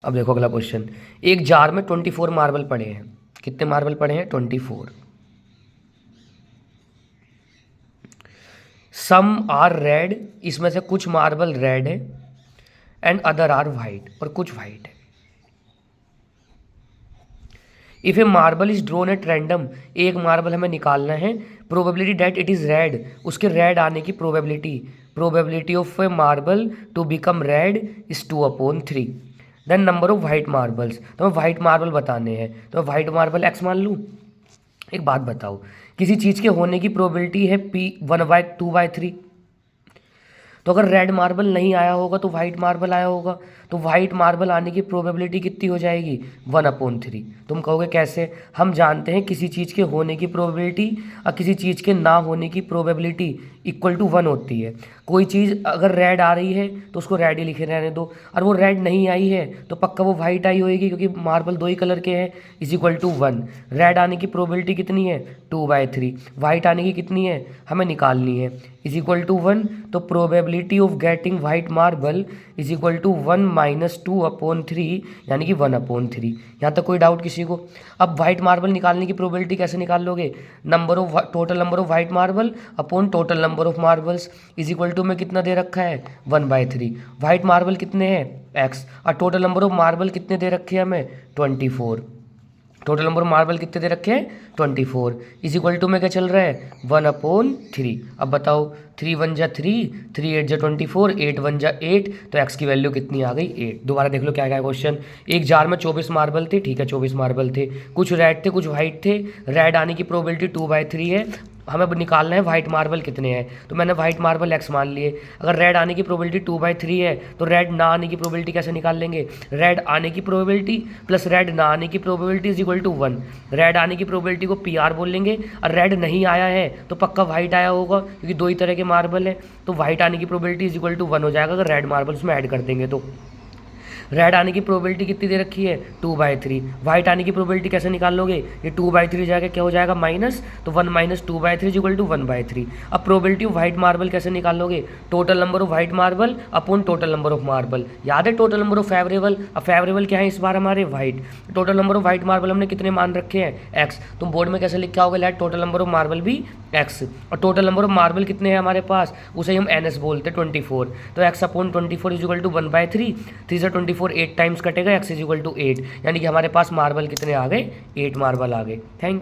अब देखो अगला क्वेश्चन। एक जार में 24 मार्बल पड़े हैं। कितने मार्बल पड़े हैं? 24। सम आर रेड, इसमें से कुछ मार्बल रेड है, एंड अदर आर वाइट, और कुछ वाइट है। If a marble is drawn at random, एक मार्बल हमें निकालना है, probability that it is red, उसके रेड आने की probability of a marble to become red is 2/3। Then number of white marbles, तो हमें वाइट मार्बल बताने हैं, तो मैं वाइट मार्बल x मान लूँ। एक बात बताओ, किसी चीज़ के होने की प्रोबेबिलिटी है p 1/2/3, तो अगर रेड मार्बल नहीं आया होगा तो वाइट मार्बल आया होगा, तो वाइट मार्बल आने की प्रोबेबिलिटी कितनी हो जाएगी? 1/3। तुम कहोगे कैसे? हम जानते हैं किसी चीज़ के होने की प्रोबेबिलिटी और किसी चीज़ के ना होने की प्रोबेबिलिटी इक्वल टू 1 होती है। कोई चीज़ अगर रेड आ रही है तो उसको रेड ही लिखे रहने दो, और वो रेड नहीं आई है तो पक्का वो वाइट आई होगी, क्योंकि मार्बल 2 ही कलर के हैं, इज इक्वल टू 1। रेड आने की प्रोबेबिलिटी कितनी है? 2/3। वाइट आने की कितनी है? हमें निकालनी है, इज इक्वल टू 1। तो probability of getting white marble is equal to 1 - 2/3, यानी कि 1/3। यहाँ तक कोई डाउट किसी को? अब वाइट मार्बल निकालने की प्रोबेबिलिटी कैसे निकाल लोगे? Total number of white marble upon total number of marbles is equal to में कितना दे रखा है? 1/3। वाइट मार्बल कितने हैं? x, और टोटल नंबर ऑफ मार्बल कितने दे रखे हैं हमें? 24। टोटल नंबर ऑफ मार्बल कितने दे रखे हैं? 24। इज इक्वल टू में क्या चल रहा है? 1/3। अब बताओ, 3 1 जा 3, 3 8 जा 24, 8 1 जा 8, तो x की वैल्यू कितनी आ गई? 8। दोबारा देख लो क्या क्या क्वेश्चन। एक जार में 24 मार्बल थे, ठीक है 24 मार्बल थे, कुछ रेड थे कुछ वाइट थे। रेड आने की प्रोबेबिलिटी 2/3 है, हमें अब निकालना है वाइट मार्बल कितने हैं, तो मैंने वाइट मार्बल x मान लिए। अगर रेड आने की प्रोबेबिलिटी 2/3 है तो रेड ना आने की प्रोबेबिलिटी कैसे निकाल लेंगे? रेड आने की प्रोबेबिलिटी प्लस रेड ना आने की probability is equal to 1। Red आने की प्रोबेबिलिटी को PR बोल लेंगे, और रेड नहीं आया है तो पक्का वाइट आया होगा, क्योंकि 2 ही तरह के मार्बल है, तो वाइट आने की प्रोबेबिलिटी इज इक्वल टू 1 हो जाएगा अगर रेड मार्बल उसमें ऐड कर देंगे तो। रेड आने की प्रोबेबिलिटी कितनी दे रखी है? 2/3। वाइट आने की प्रोबेबिलिटी कैसे निकाल लोगे? ये 2/3 जाएगा क्या हो जाएगा? माइनस, तो 1 - 2/3 इक्वल टू 1/3। अब प्रोबेबिलिटी ऑफ वाइट मार्बल कैसे निकाल लोगे? Total number of white marble upon total number of marble. याद है टोटल नंबर ऑफ फेवरेबल? अब फेवरेबल क्या है इस बार हमारे? White. Total number of white marble हमने कितने मान रखे हैं? x। तुम बोर्ड में कैसे लिख के आओगे? Let total number of marble भी x, और टोटल नंबर ऑफ मार्बल कितने हैं हमारे पास? उसे हम NS बोलते हैं, 24। तो x upon 24 is equal to 1/3। 3 से 24 8 टाइम्स कटेगा, x इज इक्वल टू 8, यानी कि हमारे पास मार्बल कितने आ गए? 8 मार्बल आ गए। थैंक